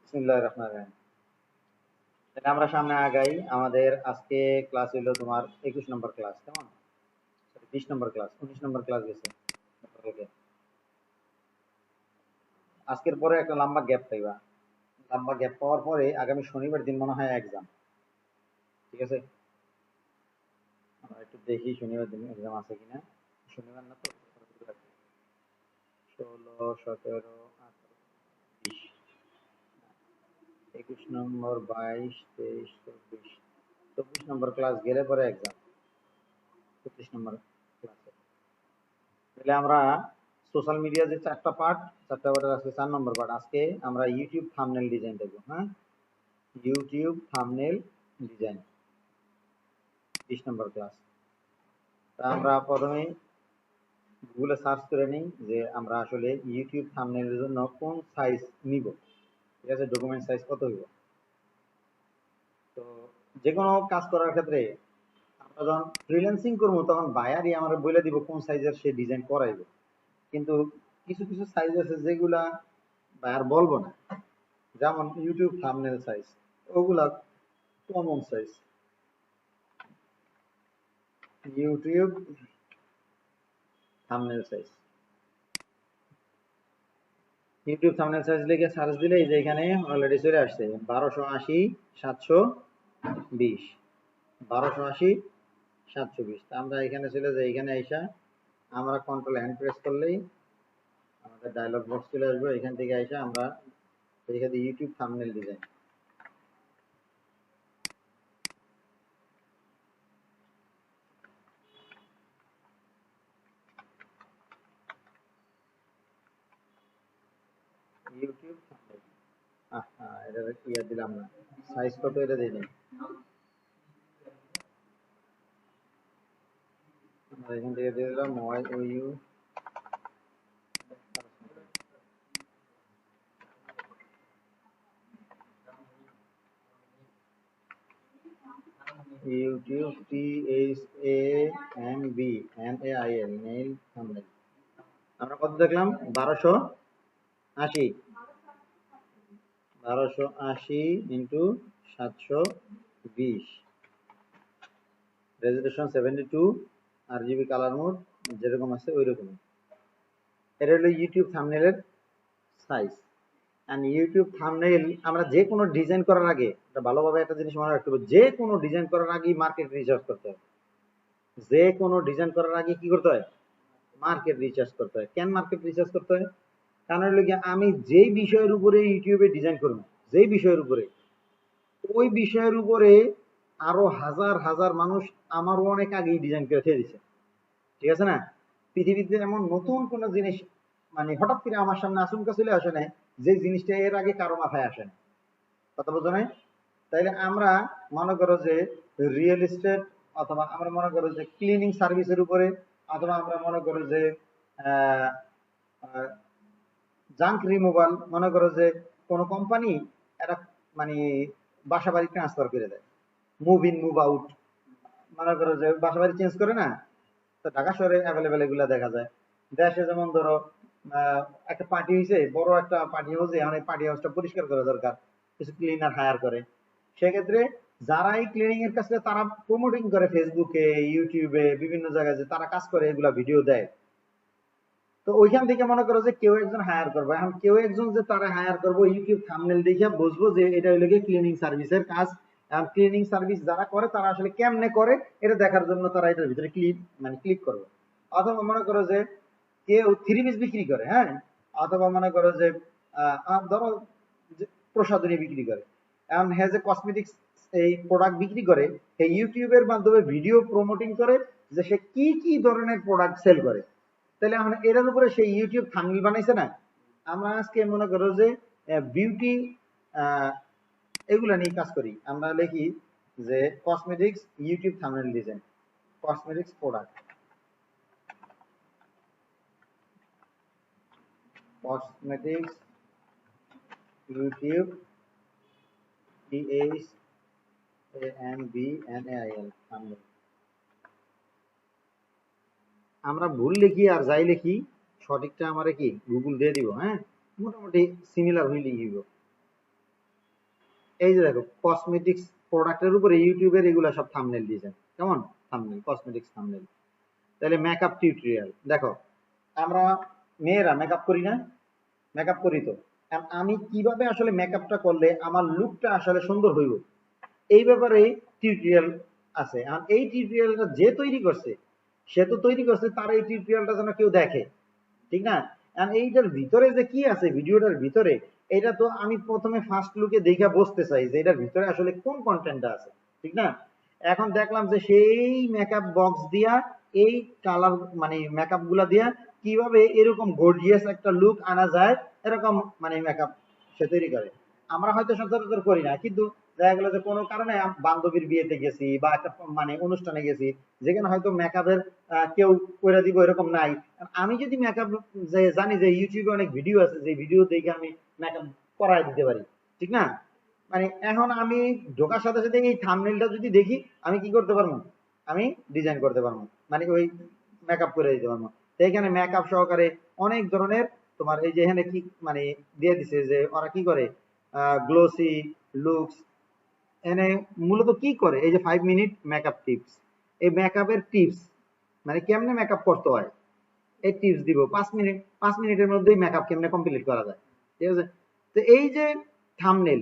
বিসমিল্লাহির রহমানির রহিম। তাহলে আমরা সামনে আগাই। আমাদের আজকে ক্লাস হইলো তোমার 21 নম্বর ক্লাস, কেমন? 20 নম্বর ক্লাস, 19 নম্বর ক্লাস গেছে। ওকে। আজকের পরে একটা লম্বা গ্যাপ পাইবা। লম্বা গ্যাপ পাওয়ার পরে আগামী শনিবার দিন মনে হয় এক্সাম। ঠিক আছে? আমরা একটু দেখি শনিবার দিন এক্সাম আছে কিনা। শনিবার না তো? 16, 17, 18, 20, 21 নম্বর, 22, 23, 24, 24 নম্বর ক্লাস গেলে পরে এক্সাম। 25 নম্বর ক্লাসে তাহলে আমরা সোশ্যাল মিডিয়া যে চারটা পার্টের আজকে 4 নম্বর পার্ট। আজকে আমরা ইউটিউব থাম্বনেল ডিজাইন দেখবো। হ্যাঁ, ইউটিউব থাম্বনেল ডিজাইন 20 নম্বর ক্লাস। তা আমরা প্রথমে গুগলে সার্চ করে নিই যে আমরা আসলে ইউটিউব থাম্বনেলের জন্য কোন সাইজ নিব। ঠিক আছে, ডকুমেন্ট সাইজ কত হইব। তো যে কোনো কাজ করার ক্ষেত্রে আমরা যখন ফ্রিল্যান্সিং করবো তখন বায়ারই আমরা বলে দিব কোন সাইজের সে ডিজাইন করাইবে। কিন্তু কিছু কিছু সাইজ আছে যেগুলা বায়ার বলবো না, যেমন ইউটিউব থাম্বনেল সাইজ, ওগুলা common size. YouTube thumbnail size, YouTube thumbnail size লিখে সার্চ দিলেই যে এখানে অলরেডি চলে আসছে 1280 720, 1280 720। আমরা এখানে চলে যাই, এখানে আইসা আমরা কন্ট্রোল হ্যান্ড প্রেস করলেই আমাদের ডায়লগ বক্স চলে আসবে। এখান থেকে আইসা আমরা এখানে YouTube thumbnail design, YouTube thumbnail. এটা ইয়ে দিলাম না, সাইজ কত এটা দিই নাই। আমরা এখান থেকে দিয়ে দিলাম Y O U YouTube THAMBNAIL মেইল থাম্বনেল। আমরা কত দেখলাম? 1280, 1280 into 720, resolution 72, RGB colour mode যেরকম আছে ওই রকম। এটা হলো ইউটিউব থাম্বনেলের সাইজ। এন্ড ইউটিউব থাম্বনেল আমরা যে কোনো ডিজাইন করার আগে এটা ভালোভাবে একটা জিনিস মনে রাখতে হবে, যে কোনো ডিজাইন করার আগে মার্কেট রিসার্চ করতে হয়। যে কোনো ডিজাইন করার আগে কি করতে হয়? মার্কেট রিসার্চ করতে হয়। কেন মার্কেট রিসার্চ করতে হয়? কারণ হলো কি, আমি যেই বিষয়ের উপরে ইউটিউবে ডিজাইন করব, যেই বিষয়ের উপরে, ওই বিষয়ের উপরে আরো হাজার হাজার মানুষ আমারও অনেক আগেই ডিজাইন করে খেয়ে দিচ্ছে। ঠিক আছে না? পৃথিবীতে এমন নতুন কোন জিনিস মানে হঠাৎ করে আমার সামনে আচমকা চলে আসে না, যে জিনিসটা এর আগে কারো মাথায় আসে না। কথা বোঝো না? তাইলে আমরা মনে করো যে রিয়েল এস্টেট, অথবা আমরা মনে করো যে ক্লিনিং সার্ভিসের উপরে, অথবা আমরা মনে করো যে জাঙ্ক রিমুভাল, মনে করো যে কোন কোম্পানি একটা মানে বাসা বাড়ি ট্রান্সফার করে দেয়, মুভ ইন মুভ আউট, মনে করো যে বাসা বাড়ি চেঞ্জ করে না। তো ঢাকা শহরে অ্যাভেলেবেল এগুলা দেখা যায়। দেশে যেমন ধরো একটা পার্টি হয়েছে, বড় একটা পার্টি হাউসে, এখন এই পার্টি হাউসটা পরিষ্কার করা দরকার, কিছু ক্লিনার হায়ার করে। সেক্ষেত্রে যারা এই ক্লিনিং এর কাছে তারা প্রমোটিং করে ফেসবুকে, ইউটিউবে, বিভিন্ন জায়গায় যে তারা কাজ করে, এগুলা ভিডিও দেয়। তো ওইখান থেকে মনে করো যে কেউ একজন হায়ার করবো, এখন কেউ একজন যে তারা হায়ার করবো, ইউটিউব থাম্বনেল দেখে বুঝবো যে এটা হইলো গিয়ে ক্লিনিং সার্ভিসের কাজ। আর ক্লিনিং সার্ভিস যারা করে তারা আসলে কেমনে করে এটা দেখার জন্য তারা এটার ভিতরে ক্লিক করবে। অথবা মনে করো যে কেউ থ্রি পিস বিক্রি করে, হ্যাঁ, অথবা মনে করো যে ধরো যে প্রসাধনী বিক্রি করে, এখন হ্যাঁ যে কসমেটিক্স এই প্রোডাক্ট বিক্রি করে, এই ইউটিউবের মাধ্যমে ভিডিও প্রমোটিং করে যে সে কি কি ধরনের প্রোডাক্ট সেল করে। তাহলে আমরা এটার উপরে সেই ইউটিউব থাম্বনেল বানাইছে না। আমরা আজকে মনে করো যে বিউটি এগুলা নিয়ে কাজ করি, আমরা লিখি যে cosmetics YouTube thumbnail design, cosmetics product, cosmetics YouTube THAMBNAIL thumbnail. আমরা ভুল লিখি আর যাই লিখি, সঠিকটা আমারে কি গুগল দিয়ে দিব। হ্যাঁ, মোটামুটি সিমিলার হয়ে লিখিব। এই যে দেখো কসমেটিক্স প্রোডাক্টের উপরে ইউটিউবের এগুলা সব থাম্বনেল ডিজাইন, কেমন থাম্বনেল, কসমেটিক্স থাম্বনেল। তাহলে মেকআপ টিউটোরিয়াল দেখো, আমরা মেয়েরা মেকআপ করি না, মেকআপ করি তো, আমি কিভাবে আসলে মেকআপটা করলে আমার লুকটা আসলে সুন্দর হইব, এই ব্যাপারে টিউটোরিয়াল আছে। আর এই টিউটোরিয়ালটা যে তৈরি করছে, সে তো তৈরি করছে তার এই টিউটোরিয়ালটা যেন কেউ দেখে, ঠিক না? আর এইটার ভিতরে যে কি আছে ভিডিওটার ভিতরে, এটা তো আমি প্রথমে ফার্স্ট লুকে দেখা বুঝতে চাই যে এটার ভিতরে আসলে কোন কন্টেন্টটা আছে, ঠিক না? এখন দেখলাম যে সেই মেকআপ বক্স দিয়া এই কালার মানে মেকআপ গুলা দিয়া কিভাবে এরকম গর্জিয়াস একটা লুক আনা যায়, এরকম মানে মেকআপ সে তৈরি করে। আমরা হয়তো সচরাচর করি না, কিন্তু দেখা গেল যে কোনো কারণে বান্ধবীর বিয়েতে গেছি বা একটা মানে অনুষ্ঠানে গেছি যেখানে হয়তো মেকআপের কেউ করে দিব এরকম নাই, আমি যদি মেকআপ যে জানি যে ইউটিউবে অনেক ভিডিও আছে, যে ভিডিও দেখে আমি মেকআপ করাই দিতে পারি, ঠিক না? মানে এখন আমি ঢোকার সাথে সাথে এই থাম্বনেলটা যদি দেখি, আমি কি করতে পারবো, আমি ডিজাইন করতে পারবো, মানে ওই মেকআপ করে দিতে পারবো। তো এখানে মেকআপ সহকারে অনেক ধরনের তোমার এই যে এখানে কি মানে দিয়ে দিছে যে ওরা কি করে, গ্লোসি লুকস, এখানে মূলত কি করে এই যে 5 মিনিট মেকআপ টিপস, এই মেকআপের টিপস মানে কেমনে মেকআপ করতে হয় এই টিপস দিব 5 মিনিট, 5 মিনিটের মধ্যেই মেকআপ কেমনে কমপ্লিট করা যায়, ঠিক আছে? তো এই যে থাম্বনেল,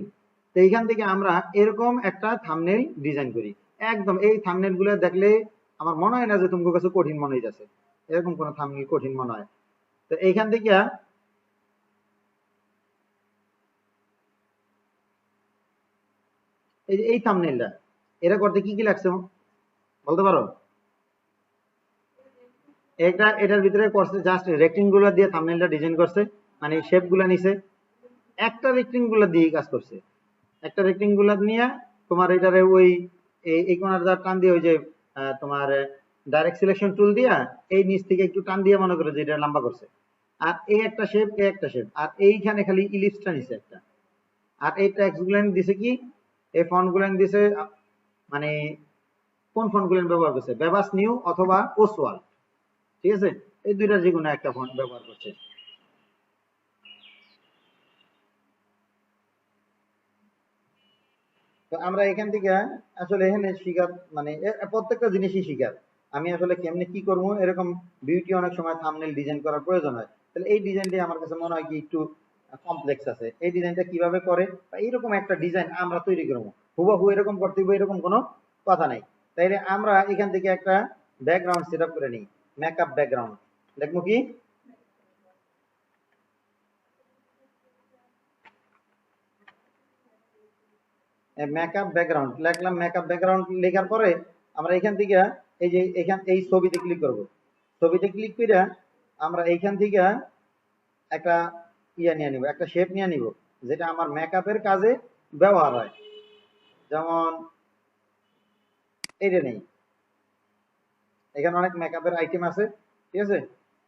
তো এইখান থেকে আমরা এরকম একটা থাম্বনেল ডিজাইন করি। একদম এই থাম্বনেল গুলো দেখলে আমার মনে হয় না যে তোমার কাছে কঠিন মনে হইতেছে, এরকম কোন থাম্বনেল কঠিন মনে হয়। তো এইখান থেকে এই যে এই থাম্বনেলটা এটা করতে কি কি লাগছে বলতে পারো? এটা এটার ভিতরে করছে জাস্ট রেক্টেঙ্গুলার দিয়ে থাম্বনেলটা ডিজাইন করছে, মানে শেপ গুলা নিছে, একটা রেক্টেঙ্গুলার দিয়ে কাজ করছে, একটা রেক্টেঙ্গুলার নিয়ে তোমার এটারে ওই এই কোণার যা টান দিয়ে ওই যে তোমার ডাইরেক্ট সিলেকশন টুল দিয়া এই নিচ থেকে একটু টান দিয়ে মনে করে যে এটা লম্বা করছে, আর এই একটা শেপ, এই একটা শেপ, আর এইখানে খালি ইলিপসটা নিছে একটা, আর এই টেক্সট গুলো দিছে কি, এই ফন্ট গুলো দিছে মানে কোন ফন্ট গুলো ব্যবহার করছে, বেবাস নিউ অথবা ওসওয়াল, ঠিক আছে? এই দুইটার যে কোনো একটা ফন্ট ব্যবহার করছে। তো আমরা এখান থেকে আসলে এখানে শিখার মানে প্রত্যেকটা জিনিসই শিখার, আমি আসলে কেমনে কি করবো এরকম বিউটি অনেক সময় থাম্বনেল ডিজাইন করার প্রয়োজন হয়, তাহলে এই ডিজাইনটাই আমার কাছে মনে হয় কি একটু কমপ্লেক্স আছে, এই ডিজাইনটা কিভাবে করে বা এইরকম একটা ডিজাইন আমরা তৈরি করবো, হুবহু এরকম করতে হবে এরকম কোনো কথা নাই। তাইলে আমরা এখান থেকে একটা ব্যাকগ্রাউন্ড সেট আপ করে নিই, মেকআপ ব্যাকগ্রাউন্ড দেখবো কি, মেকআপ ব্যাকগ্রাউন্ড লিখলাম, মেকআপ ব্যাকগ্রাউন্ড লেখার পরে আমরা এখান থেকে এই যে এখান এই ছবিতে ক্লিক করব, ছবিতে ক্লিক করে আমরা এইখান থেকে একটা ইয়া নিয়ে নিব, একটা শেপ নিয়ে নিব যেটা আমার মেকআপের কাজে ব্যবহার হয়। যেমন এইটা নেই, এখানে অনেক মেকআপের আইটেম আছে, ঠিক আছে?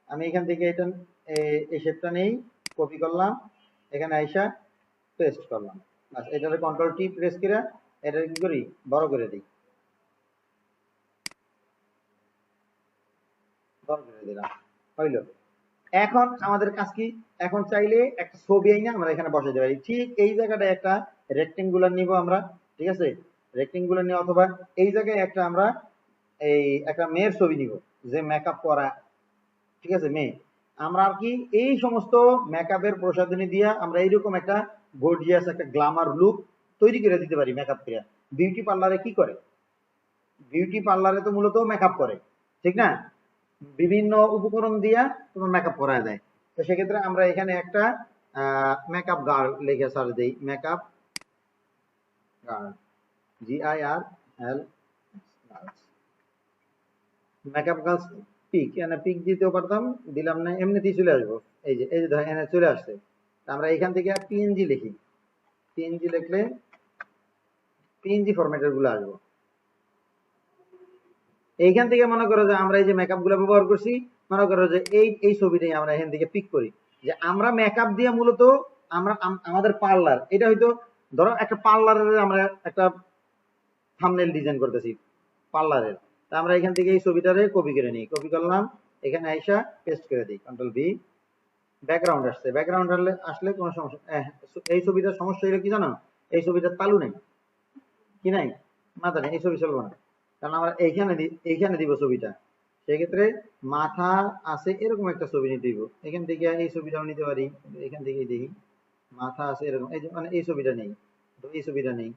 আমি এখান থেকে এটা এই শেপটা নেই, কপি করলাম, এখানে আইসা পেস্ট করলাম, বাস এটারে কন্ট্রোল টি প্রেস করে এটা কি করি বড় করে দিই, বড় করে দিলাম, হইলো। এখন আমাদের কাজ কি, এখন চাইলে একটা ছবি আইনা আমরা এখানে বসাতে পারি, ঠিক এই জায়গাটায় একটা রেক্টেঙ্গুলার নিব আমরা, ঠিক আছে? রেক্টেঙ্গুলার নিয়ে অথবা এই জায়গায় একটা আমরা এই একটা মেয়ের ছবি নিব যে মেকআপ করা, ঠিক আছে? মেয়ে, আমরা আর কি এই সমস্ত মেকআপের প্রসাধনী দিয়া আমরা এইরকম একটা গর্জিয়াস একটা গ্ল্যামার লুক তৈরি করে দিতে পারি মেকআপ করে। বিউটি পার্লারে কি করে, বিউটি পার্লারে তো মূলত মেকআপ করে, ঠিক না? বিভিন্ন উপকরণ দিয়া তোমার মেকআপ করা যায়। তো সেক্ষেত্রে আমরা এখানে একটা মেকআপ গার্ল লিখে সার্চ দেই, makeup girl, GIRL, makeup girls pic, এখানে পিক দিতেও পারতাম, দিলাম না, এমনিতেই চলে আসবো। এই যে ধর এখানে চলে আসছে, আমরা এখান থেকে পিএনজি লিখি, পিএনজি লিখলে পিএনজি ফরম্যাটের গুলো আসবো। এইখান থেকে মনে করো যে আমরা এই যে মেকআপ গুলো ব্যবহার করছি, মনে করো যে এই ছবিটাই আমরা এখান থেকে পিক করি, যে আমরা মেকআপ দিয়ে মূলত আমরা আমাদের পার্লার, এটা হয়তো ধরো একটা পার্লারের আমরা একটা থাম্বনেল ডিজাইন করতেছি পার্লারের, তা আমরা এখান থেকে এই ছবিটারে কপি করে নিই, কপি করলাম, এখানে আইসা পেস্ট করে দিই, কন্ট্রোল ভি, ব্যাকগ্রাউন্ড আসছে, ব্যাকগ্রাউন্ড আসলে কোনো সমস্যা, এই ছবিটার সমস্যা হলো কি জানো, এই ছবিটা তালু নেই, কি নাই, মাথা নেই, এই ছবি চলবো না, কারণ আমরা এইখানে দিব ছবিটা। সেক্ষেত্রে মাথা আছে এরকম একটা ছবি নিতে দিব, এখান থেকে এই ছবিটাও নিতে পারি, এখান থেকে দেখি মাথা আছে এরকম, এই যে মানে এই ছবিটা নেই, তো এই ছবিটা নেই,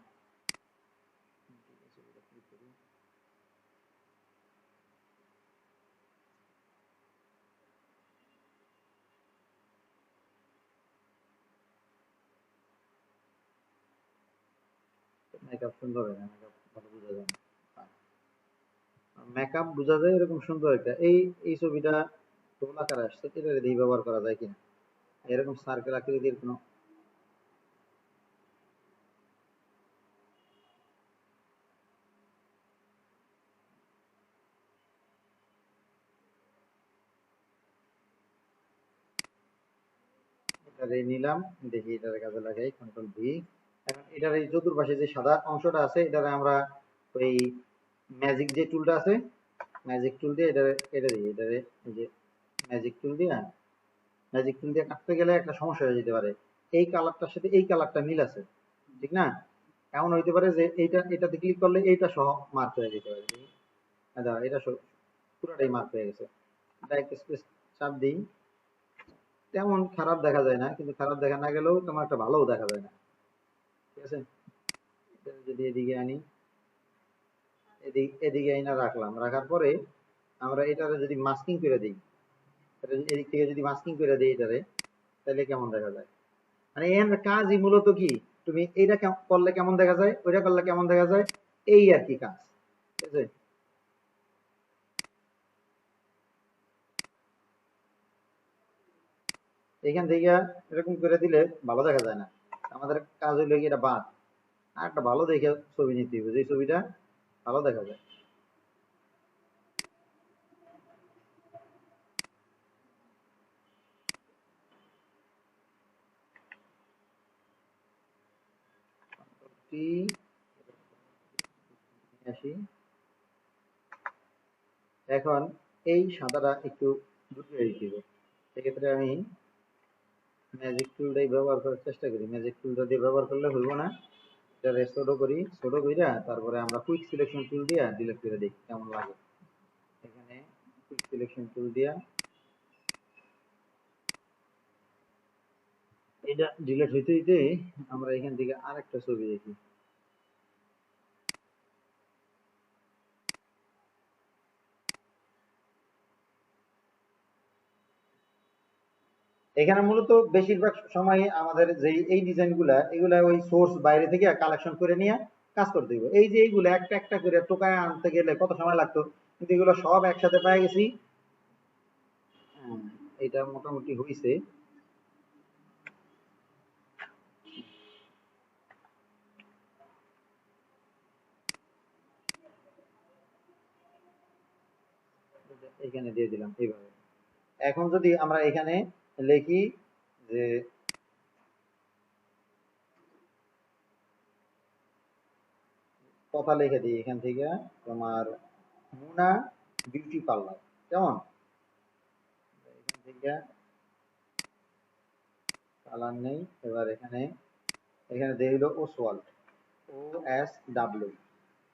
মেকআপ সুন্দর হয় না, মেকআপ ভালো বোঝা যায় না, মেকআপ বোঝা যায় এরকম সুন্দর একটা, এই ছবিটা গোল আকারে আসছে, এটা দিয়ে ব্যবহার করা যায় কিনা, এরকম সার্কেল আকৃতির কোনো, এটারে নিলাম, দেখি এটার কাজে লাগাই, কন্ট্রোল ভি। এখন এটার এই চতুর্পাশে যে সাদা অংশটা আছে, এটারে আমরা ওই ম্যাজিক যে টুলটা আছে, ম্যাজিক টুল দিয়ে এটা দিই, এটারে এই যে ম্যাজিক টুল দিয়ে কাটতে গেলে একটা সমস্যা হয়ে যেতে পারে, এই কালারটার সাথে এই কালারটা মিল আছে, ঠিক না? এমন হইতে পারে যে এটাতে ক্লিক করলে এইটা সহ মার্ক হয়ে যেতে পারে, দাঁড়া, এটা পুরোটাই মার্ক হয়ে গেছে, ডাইরেক্ট স্পেস চাপ দিই, তেমন খারাপ দেখা যায় না, কিন্তু খারাপ দেখা না গেলেও তেমন একটা ভালোও দেখা যায় না, ঠিক আছে? এটা যদি এদিকে আনি, এদিকে আইনা রাখলাম, রাখার পরে আমরা এটারে যদি মাস্কিং করে দিই, এদিক থেকে যদি মাস্কিং করে দিই এটারে, তাহলে কেমন দেখা যায়? মানে এর কাজই মূলত কি, তুমি এইটা করলে কেমন দেখা যায়, ওইটা করলে কেমন দেখা যায়, এই আর কি কাজ, ঠিক আছে? এখান থেকে এরকম করে দিলে ভালো দেখা যায় না, আমাদের কাজ হইলো কি এটা বাদ, আর একটা ভালো দেখে ছবি নিতে হবে, যে ছবিটা ভালো দেখা যায়। টি আসি, এখন এই সাদাটা একটু দূর করে দিতে হবে, সেক্ষেত্রে আমি ম্যাজিক টুলটাই ব্যবহার করার চেষ্টা করি, ম্যাজিক টুলটা দিয়ে ব্যবহার করলে হইব না, এটা ছোট করি, ছোট কইরা তারপরে আমরা কুইক সিলেকশন টুল দিয়া ডিলিট করে দিই, কেমন লাগে। এখানে কুইক সিলেকশন টুল দিয়া এটা ডিলিট হইতে হইতে আমরা এখান থেকে আরেকটা ছবি দেখি, এখানে মূলত বেশিরভাগ সময় আমাদের যে এই ডিজাইন গুলা, এগুলা ওই সোর্স বাইরে থেকে কালেকশন করে নিয়ে কাজ করতে হবে, এই যে এইগুলো একটা একটা করে টোকায় আনতে গেলে কত সময় লাগতো, কিন্তু এগুলো সব একসাথে পেয়ে গেছি। এটা মোটামুটি হইছে, এখানে দিয়ে দিলাম এইভাবে। এখন যদি আমরা এখানে লিখি যে কথা লিখে দিই এখান থেকে, তোমার মুনা বিউটি পার্লার, কেমন? এখান থেকে কালার নেই, এবার এখানে এখানে দিয়ে দিল Oswald, O S W,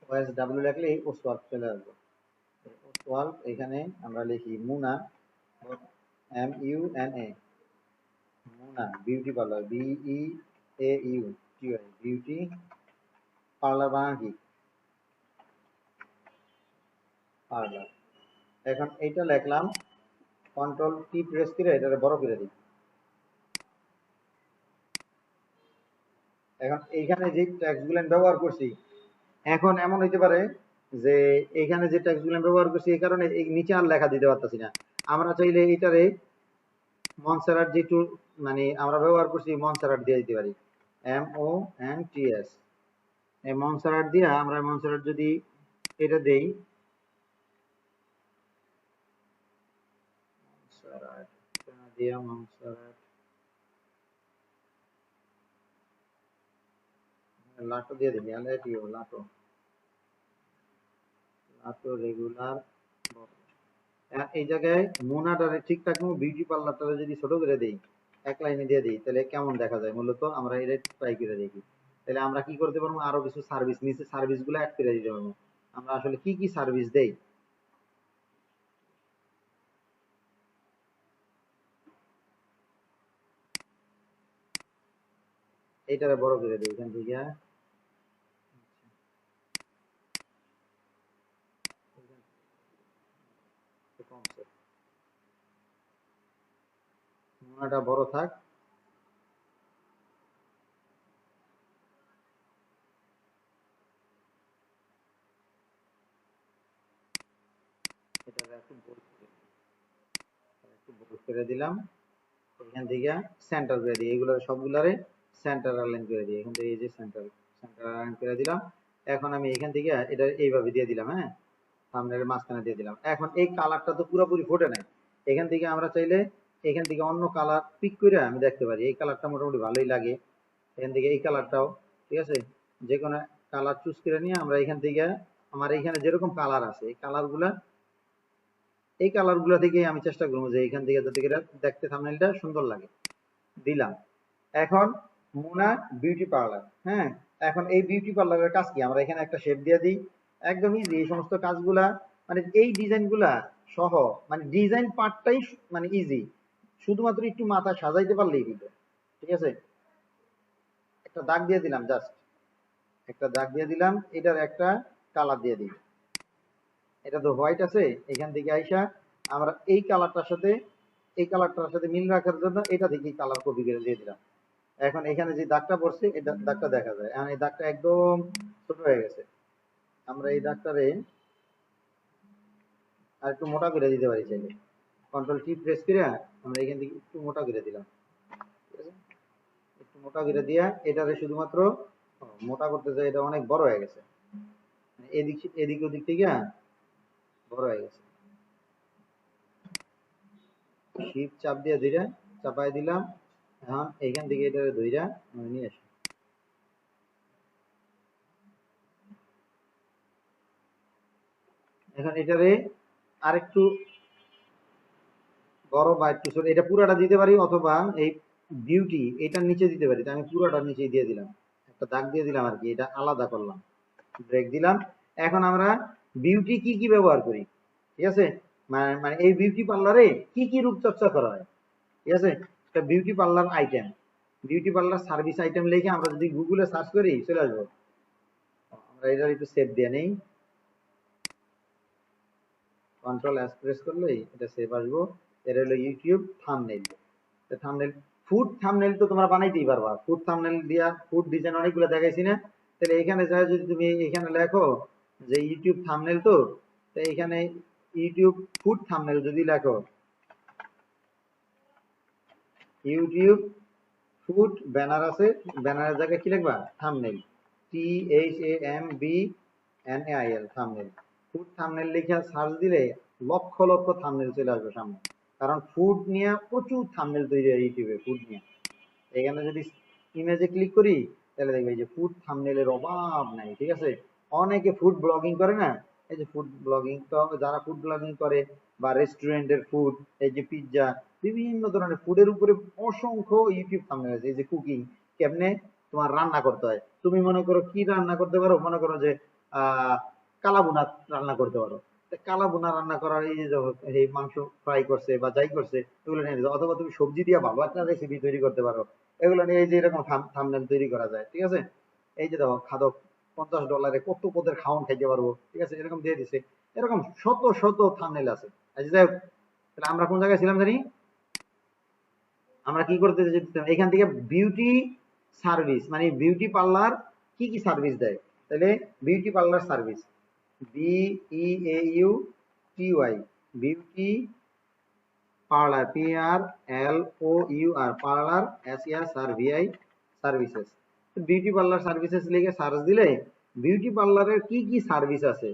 O S W লিখলে ওসওয়াল্ড চলে আসবে, ওসওয়াল্ড। এখানে আমরা লিখি Muna, M U N A, Muna beauty parlour, B E A U T I, beauty parlour, Bangla কি পার্লার। এখন এইটা লিখলাম, কন্ট্রোল টি প্রেস করে এটা বড় করে দিই। এখন এইখানে যে ট্যাক্স গুলো ব্যবহার করছি, এখন এমন হইতে পারে যে এইখানে যে ট্যাক্স গুলো ব্যবহার করছি এই কারণে এই নিচে আর লেখা দিতে পারতাছি না, আমরা চাইলে এটারে মনসারাট যে টুল মানে আমরা ব্যবহার করছি মনসারাট দিয়ে দিতে পারি, M O N T S, এই মনসারাট দিয়ে আমরা মনসারাট যদি এটা দেই, মনসারাট দিয়া মনসারাট লাটো দিয়ে দিবি, এলএটিও লাটো, লাটো রেগুলার। এই জায়গায় মোনাটারে ঠিকঠাক মতো বিউটি পার্লারটারে যদি ছোট করে দেই, এক লাইনে দিয়ে দিই, তাহলে কেমন দেখা যায় মূলত আমরা এটা ট্রাই করে দেখি। তাহলে আমরা কি করতে পারবো, আরো কিছু সার্ভিস নিচে সার্ভিস গুলো অ্যাড করে দিতে পারবো। আমরা আসলে কি কি সার্ভিস দেই, এইটারে বড় করে দিই এখান থেকে। মোনাটা বড় থাক, এটারে একটু bold করে দিলাম। এখান থেকে সেন্টার করে দিই, এগুলো সবগুলারে সেন্টার অ্যালাইন করে দিই। এখান থেকে এই যে সেন্টার সেন্টার অ্যালাইন করে দিলাম। এখন আমি এখান থেকে এটা এইভাবে দিয়ে দিলাম, হ্যাঁ, সামনের মাঝখানে দিয়ে দিলাম। এখন এই কালারটা তো পুরোপুরি ফুটে নাই, এখান থেকে আমরা চাইলে এখান থেকে অন্য কালার পিক করে আমি দেখতে পারি। এই কালারটা মোটামুটি ভালোই লাগে, এখান থেকে এই কালারটাও ঠিক আছে, যে কোনো কালার চুজ করে নিয়ে আমরা এখান থেকে আমার এখানে যেরকম কালার আছে এই কালার গুলা থেকে আমি চেষ্টা করবো যে এখান থেকে যাতে করে দেখতে থাম্বনেইলটা সুন্দর লাগে, দিলাম। এখন মোনা বিউটি পার্লার, হ্যাঁ, এখন এই বিউটি পার্লারের কাজ কি, আমরা এখানে একটা শেপ দিয়ে দিই। একদম ইজি এই সমস্ত কাজগুলা, মানে এই ডিজাইন গুলা সহ, মানে ডিজাইন পার্টটাই মানে ইজি, শুধুমাত্র একটু মাথা সাজাইতে পারলেই কিন্তু, ঠিক আছে। একটা দাগ দিয়ে দিলাম, জাস্ট একটা দাগ দিয়ে দিলাম, এটার একটা কালার দিয়ে দিই। এটা তো হোয়াইট আছে, এখান থেকে আইসা আমরা এই কালারটার সাথে মিল রাখার জন্য এটা থেকে কালার কপি করে দিয়ে দিলাম। এখন এখানে যে দাগটা পড়ছে এই দাগটা দেখা যায়, এখন এই দাগটা একদম ছোট হয়ে গেছে। আমরা এই দাগটারে আর একটু মোটা করে দিতে পারি চাইলে, কন্ট্রোল টি প্রেস করে আমরা এখান থেকে একটু মোটা করে দিলাম, ঠিক আছে। একটু মোটা করে দিয়া এটারে শুধুমাত্র মোটা করতে চাই, এটা অনেক বড় হয়ে গেছে, এদিক এদিক ওদিক থেকে বড় হয়ে গেছে। শিপ চাপ দিয়ে ধইরা চাপাই দিলাম। এখন এইখান থেকে এটারে ধইরা নিয়ে আসি। এখন এটারে আরেকটু বড় বা একটু ছোট, এটা পুরাটা দিতে পারি, অথবা এই বিউটি এটার নিচে দিতে পারি। তো আমি পুরাটার নিচে দিয়ে দিলাম, একটা দাগ দিয়ে দিলাম আর কি, এটা আলাদা করলাম, ব্রেক দিলাম। এখন আমরা বিউটি কি কি ব্যবহার করি, ঠিক আছে, মানে মানে এই বিউটি পার্লারে কি কি রূপচর্চা করা হয়, ঠিক আছে। একটা beauty parlour item, beauty parlour service item লিখে আমরা যদি গুগলে সার্চ করি চলে আসবো। আমরা এটার একটু সেভ দিয়ে নেই, কন্ট্রোল এস প্রেস করলেই এটা সেভ আসবো। এটা হলো YouTube thumbnail. Thumbnail, food thumbnail তো তোমরা বানাইতেই পারবা, ফুড থাম্বনেইল দিয়া ফুড ডিজাইন অনেকগুলো দেখাইছি না। তাহলে এখানে যা যদি তুমি এখানে লেখো যে ইউটিউব থাম্বনেইল, তো এখানে ইউটিউব ফুড থাম্বনেইল যদি লেখো, ইউটিউব ফুড ব্যানার আছে, ব্যানারের জায়গায় কি লিখবা, thumbnail, THAMBNAIL, thumbnail. Food thumbnail লিখে সার্চ দিলে লক্ষ লক্ষ থাম্বনেইল চলে আসবে সামনে, কারণ ফুড নিয়ে প্রচুর থাম্বনেইল তৈরি হয় ইউটিউবে, ফুড নিয়ে। এখানে যদি ইমেজে ক্লিক করি তাহলে দেখবে যে ফুড থাম্বনেইলের অভাব নাই, ঠিক আছে। অনেকে ফুড ব্লগিং করে না, এই যে ফুড ব্লগিং, তো যারা ফুড ব্লগিং করে বা রেস্টুরেন্টের ফুড, এই যে পিৎজা, বিভিন্ন ধরনের ফুডের উপরে অসংখ্য ইউটিউব থাম্বনেইল আছে। এই যে কুকিং, কেমনে তোমার রান্না করতে হয়, তুমি মনে করো কি রান্না করতে পারো, মনে করো যে কালাভুনা রান্না করতে পারো, কালাভুনা রান্না করার এই যে এই মাংস ফ্রাই করছে বা যাই করছে এগুলো নিয়ে দিতে, অথবা তুমি সবজি দিয়ে ভালো একটা রেসিপি তৈরি করতে পারো, এগুলো নিয়ে এই যে এরকম থাম্বনেইল তৈরি করা যায়, ঠিক আছে। এই যে দেখো খাদক $50 কত পদের খাওয়ান খাইতে পারবো, ঠিক আছে, এরকম দিয়ে দিছে। এরকম শত শত থাম্বনেইল আছে। আচ্ছা যাই হোক, তাহলে আমরা কোন জায়গায় ছিলাম জানি, আমরা কি করতে যেতাম এখান থেকে বিউটি সার্ভিস, মানে বিউটি পার্লার কি কি সার্ভিস দেয়। তাহলে beauty parlour service, BEAUTY, beauty parlour, PRLOUR, parlour, SERVI, services. Beauty parlour services লিখে সার্চ দিলে বিউটি পার্লারের কি কি সার্ভিস আছে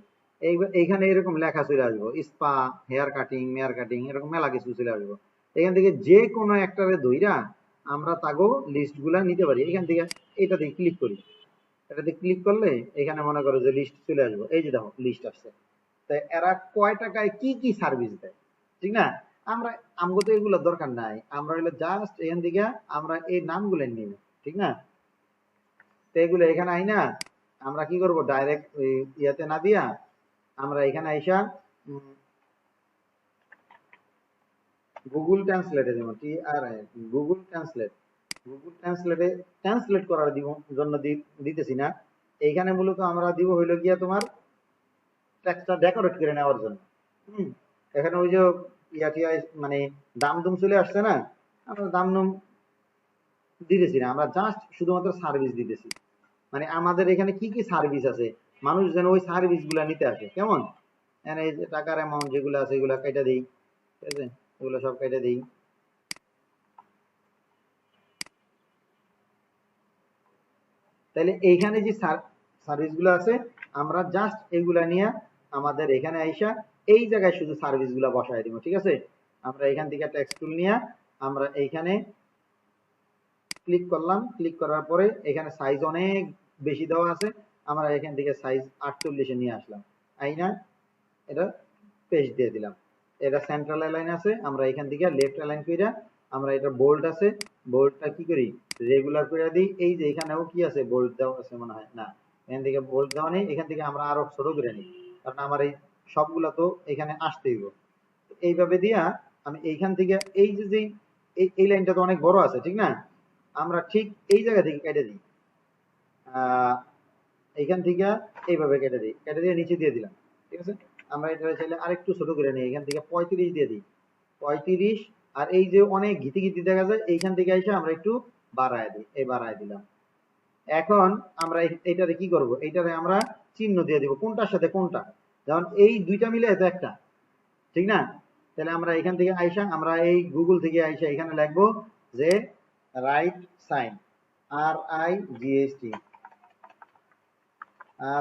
এইখানে এরকম লেখা চলে আসবো, স্পা, হেয়ার কাটিং, মেয়ার কাটিং, এরকম মেলা কিছু চলে আসবো। এখান থেকে যে কোনো একটারে ধইরা আমরা তাগো লিস্ট গুলা নিতে পারি। এখান থেকে এটাতে ক্লিক করি, এটাতে ক্লিক করলে এখানে মনে করো যে লিস্ট চলে আসবো, এই যে দেখো লিস্ট আসছে। তাই এরা কয় টাকায় কি কি সার্ভিস দেয়, ঠিক না। আমরা আমগো তো এগুলো দরকার নাই, আমরা হলো জাস্ট এখান থেকে আমরা এই নামগুলো নিব, ঠিক না। তো এগুলো এখানে আই না, আমরা কি করব ডাইরেক্ট ইয়াতে না দিয়া আমরা এখানে আইসা গুগল ট্রান্সলেটে যেমন গুগল ট্রান্সলেটে ট্রান্সলেট করার জন্য দিতেছি না, এইখানে মূলত আমরা দিব হইলো গিয়া তোমার টেক্সটটা ডেকোরেট করে নেওয়ার জন্য। এখানে ওই যে ইয়াটিয়া মানে দাম দুম চলে আসছে না, আমরা দাম দুম দিতেছি না, আমরা জাস্ট শুধুমাত্র সার্ভিস দিতেছি। মানে আমাদের এখানে কি কি সার্ভিস আছে মানুষ যেন ওই সার্ভিস গুলা নিতে আসে, কেমন? এখানে এই যে টাকার অ্যামাউন্ট যেগুলো আছে এগুলা কেটে দিই, ঠিক আছে, এগুলো সব কেটে দিই। তাহলে এইখানে যে সার্ভিস গুলো আছে আমরা জাস্ট এগুলা নিয়ে আমাদের এখানে আইসা এই জায়গায় শুধু সার্ভিস গুলা বসায় দিব, ঠিক আছে। আমরা এখান থেকে টেক্সট টুল নিয়ে আমরা এইখানে ক্লিক করলাম, ক্লিক করার পরে এখানে সাইজ অনেক বেশি দেওয়া আছে, আমরা এখান থেকে সাইজ 48 নিয়ে আসলাম, আইনা এটা পেস্ট দিয়ে দিলাম। এটা সেন্ট্রাল অ্যালাইন আছে, আমরা এখান থেকে লেফট অ্যালাইন কইরা আমরা এটা বোল্ড আছে, বোল্ডটা কি করি রেগুলার করে দিই। এই যে এখানেও কি আছে বোল্ড দেওয়া আছে মনে হয়, না এখান থেকে বোল্ড দেওয়া নেই, এখান থেকে আমরা আরো ছোট করে নিই, কারণ আমার এই সবগুলা তো এখানে আসতেই হবে। এইভাবে দিয়া আমি এইখান থেকে এই যে এই লাইনটা তো অনেক বড় আছে, ঠিক না, আমরা ঠিক এই জায়গা থেকে কেটে দিই, এইখান থেকে এইভাবে কেটে দিই, কেটে দিয়ে নিচে দিয়ে দিলাম, ঠিক আছে। আমরা এটা চাইলে আরেকটু ছোট করে নিই, এখান থেকে 35 দিয়ে দিই, 35। আর এই যে অনেক ঘিতি ঘিতি দেখা যায় এইখান থেকে এসে আমরা একটু বাড়ায় দিই, এই বাড়ায় দিলাম। এখন আমরা এইটারে কি করব, এইটারে আমরা চিহ্ন দিয়ে দিব কোনটার সাথে কোনটা, যেমন এই দুইটা মিলে তো একটা, ঠিক না। তাহলে আমরা এখান থেকে আইসা আমরা এই গুগল থেকে আইসা এখানে লিখবো যে right sign,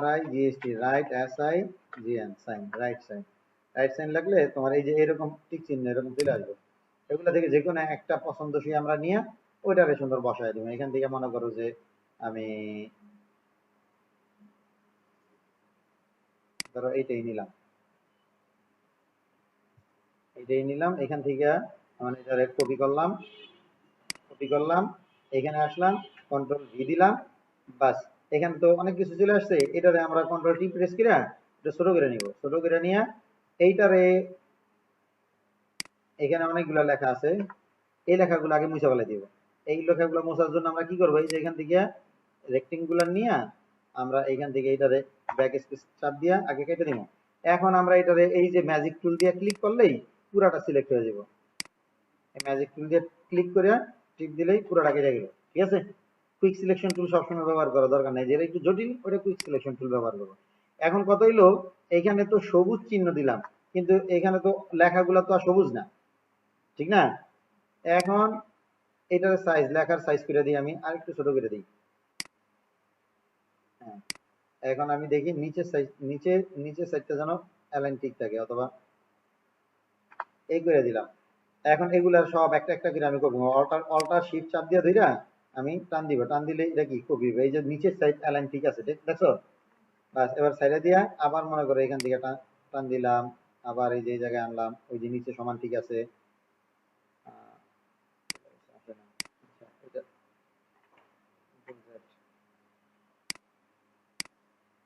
RIGST, right SIGN sign, right sign. Right sign লাগলে তোমার এই যে এরকম টিক চিহ্ন এরকম চলে আসবে, এগুলো থেকে যে কোনো একটা পছন্দসই আমরা নিয়ে ওইটারে সুন্দর বসায় দিব। এখান থেকে মনে করো যে আমি ধরো এইটাই নিলাম, এখান থেকে মানে এটারে কপি করলাম, এখানে আসলাম, কন্ট্রোল ভি দিলাম, বাস এখানে তো অনেক কিছু চলে আসছে, এটারে আমরা কন্ট্রোল টি প্রেস করে এটা ছোট করে নিব, ছোট করে নিয়ে এইটারে এখানে অনেকগুলো লেখা আছে, এই লেখাগুলো আগে মুছে ফেলে দিব। এই লেখাগুলো মোছার জন্য আমরা কি করবো, এই যে এখান থেকে রেক্টেঙ্গুলার নিয়ে আমরা এইখান থেকে এইটারে ব্যাক স্পেস চাপ দিয়ে আগে কেটে দিব। এখন আমরা এটারে এই যে ম্যাজিক টুল দিয়ে ক্লিক করলেই পুরাটা সিলেক্ট হয়ে যাব, এই ম্যাজিক টুল দিয়ে ক্লিক করে টিপ দিলেই পুরাটা কেটে গেল, ঠিক আছে। কুইক সিলেকশন টুল সবসময় ব্যবহার করা দরকার নাই, যেটা একটু জটিল ওটা কুইক সিলেকশন টুল ব্যবহার করবো। এখন কত হইলো, এইখানে তো সবুজ চিহ্ন দিলাম কিন্তু এখানে তো লেখাগুলো তো আর সবুজ না, ঠিক না। এখন এটার সাইজ, লেখার সাইজ করে দিই আমি আর একটু ছোট করে দিই। হ্যাঁ, এখন আমি দেখি নিচের সাইজ, নিচের সাইডটা যেন অ্যালাইন ঠিক থাকে, অথবা এই করে দিলাম। এখন এগুলার সব একটা একটা করে আমি করবো, অল্টার শিফট চাপ দিয়ে ধইরা আমি টান দিব, টান দিলে এটা কি কপি হবে, এই যে নিচের সাইড অ্যালাইন ঠিক আছে, দেখছো, বাস এবার সাইডে দিয়া আবার মনে করো এখান থেকে টান দিলাম, আবার এই যে এই জায়গায় আনলাম, ওই যে নিচে সমান ঠিক আছে।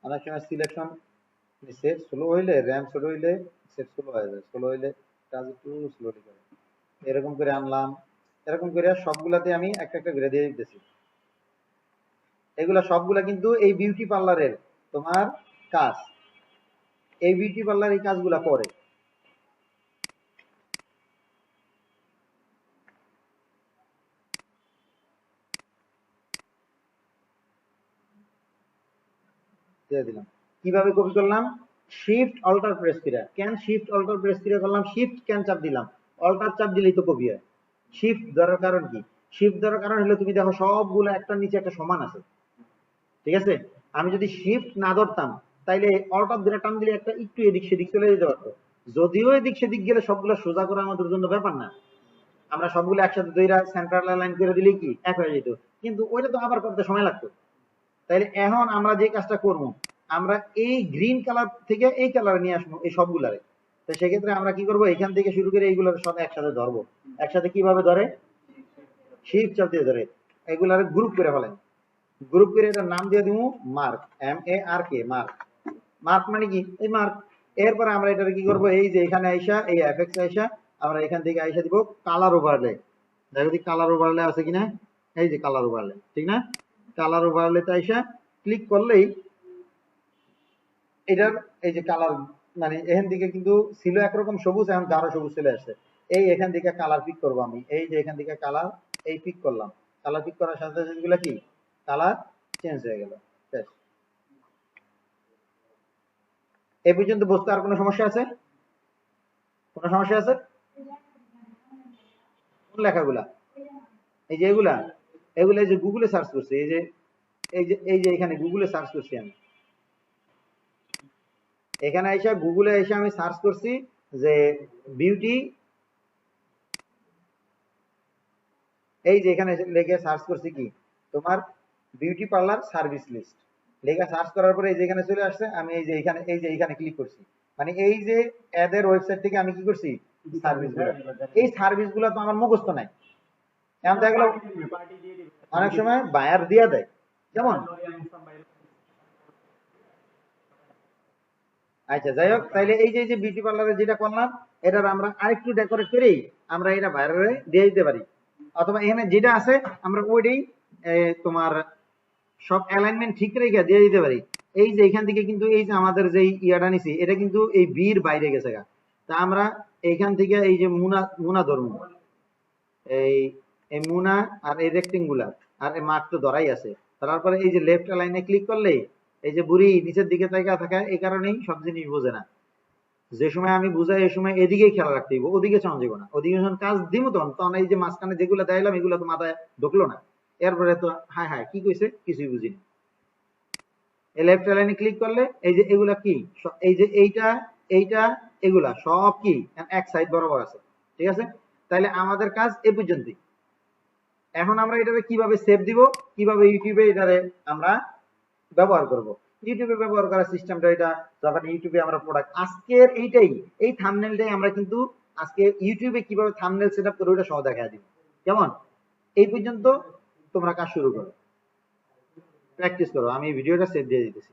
অনেক সময় সিলেকশন সেট স্লো হইলে, র্যাম ছোট হইলে সেট স্লো হয়ে যায়, স্লো হইলে কাজ একটু স্লোলি করে, এরকম করে আনলাম। এরকম করে সবগুলাতে আমি একটা একটা করে দিয়ে দিতেছি। এগুলা সবগুলা কিন্তু এই বিউটি পার্লারের তোমার কাজ, এই বিউটি পার্লার এই কাজগুলা করে। দিয়ে দিলাম। কিভাবে কপি করলাম, শিফট অল্টার প্রেস করে, কেন শিফট অল্টার প্রেস করে করলাম, শিফট কেন চাপ দিলাম, অল্টার চাপ দিলেই তো কপি হয়। শিফট ধরার কারণ কি, শিফট ধরার কারণ হলো তুমি দেখো সবগুলো একটার নিচে একটা সমান আছে, ঠিক আছে। আমি যদি শিফট না ধরতাম তাইলে অল্টার ধরে টান দিলে একটা একটু এদিক সেদিক চলে যেতে পারতো, যদিও এদিক সেদিক গেলে সবগুলো সোজা করা আমাদের জন্য ব্যাপার না, আমরা সবগুলো একসাথে ধইরা সেন্টার লাইন করে দিলেই কি এক হয়ে যেত, কিন্তু ওইটা তো আবার করতে সময় লাগতো। তাইলে এখন আমরা যে কাজটা করব, আমরা এই গ্রিন কালার থেকে এই কালারে নিয়ে আসবো এই সবগুলারে। তো সেক্ষেত্রে আমরা কি করব, এখান থেকে শুরু করে এইগুলোর সব একসাথে ধরবো। একসাথে কিভাবে ধরে, শিফট চাপ দিয়ে ধরে এগুলার গ্রুপ করে ফেলেন, গ্রুপ করে এটার নাম দিয়ে দিব মার্ক, MARK, মার্ক। মার্ক মানে কি, এই মার্ক। এরপরে আমরা এটা কি করব, এই যে এখানে আইসা, এই এফএক্স আইসা আমরা এখান থেকে আইসা দিব কালার ওভারলে। দেখো দি কালার ওভারলে আছে কিনা, এই যে কালার ওভারলে, ঠিক না? কালার ওভারলেতে আইসা ক্লিক করলেই এটার এই যে কালার, মানে এখান থেকে কিন্তু ছিল একরকম সবুজ, এখন গাঢ় সবুজ চলে আসছে। এই এখান থেকে কালার পিক করবো আমি, এই যে এখান থেকে কালার এই পিক করলাম, কালার পিক করার সাথে সাথে এগুলা কি কালার চেঞ্জ হয়ে গেল। ব্যাস। এই পর্যন্ত বুঝতে আর কোনো সমস্যা আছে? কোনো সমস্যা আছে? কোন লেখাগুলা? এই যে এগুলা, এগুলা এই যে গুগলে সার্চ করছি, এই যে এই যে এখানে গুগলে সার্চ করছি আমি, এখানে আইসা গুগলে এসে আমি সার্চ করছি যে বিউটি, এই যে এখানে লেগে সার্চ করছি কি তোমার বিউটি পার্লার সার্ভিস লিস্ট, লেখা সার্চ করার পরে এই যে এখানে চলে আসছে, আমি এই যে এখানে, এই যে এখানে ক্লিক করছি, মানে এই যে এদের ওয়েবসাইট থেকে আমি কি করছি সার্ভিস গুলো, এই সার্ভিস গুলো তো আমার মুখস্থ নাই। এখন দেখা গেল অনেক সময় বায়ার দিয়া দেয়, যেমন আচ্ছা যাই হোক, তাইলে এই যে বিউটি পার্লারে যেটা করলাম, এটার আমরা আরেকটু ডেকোরেট করেই আমরা এটা বাইরে দিয়ে দিতে পারি, অথবা এখানে যেটা আছে আমরা ওইটাই তোমার সব অ্যালাইনমেন্ট ঠিক রেখে দিয়ে দিতে পারি। এই যে এখান থেকে কিন্তু এই যে আমাদের যে ইয়াটা নিছি, এটা কিন্তু এই বির বাইরে গেছে গা, তা আমরা এইখান থেকে এই যে মুনা মুনা ধরবো, এই এই মুনা আর এই রেক্টেঙ্গুলার আর এই মার্ক তো ধরাই আছে, তারপরে এই যে লেফট লাইনে ক্লিক করলেই এই যে বুড়ি নিচের দিকে তাকিয়ে থাকে, এই কারণেই সব জিনিস বোঝে না। যে সময় আমি বুঝাই এই সময় এদিকেই খেয়াল রাখতে হইব, ওদিকে চান যাবো না, ওদিকে যখন কাজ দিব তখন এই যে মাঝখানে যেগুলো দেখাইলাম এগুলো তো মাথায় ঢুকলো না, এরপরে তো হায় হায় কি কইছে কিছুই বুঝিনি। এই লেফট লাইনে ক্লিক করলে এই যে এগুলা কি, এই যে এইটা এইটা এগুলা সব কি এক সাইড বরাবর আছে, ঠিক আছে? তাহলে আমাদের কাজ এ পর্যন্তই। এখন আমরা এটারে কিভাবে সেভ দিব, কিভাবে ইউটিউবে এটারে আমরা ব্যবহার করব, ইউটিউবে ব্যবহার করার সিস্টেমটা এটা, যখন ইউটিউবে আমরা প্রোডাক্ট আজকের এইটাই, এই থাম্বনেলটাই আমরা কিন্তু আজকে ইউটিউবে কিভাবে থাম্বনেল সেটআপ করব ওটা সহ দেখা দিব। কেমন? এই পর্যন্ত তোমরা কাজ শুরু করো, প্র্যাকটিস করো। আমি ভিডিওটা সেভ দিয়ে দিতেছি।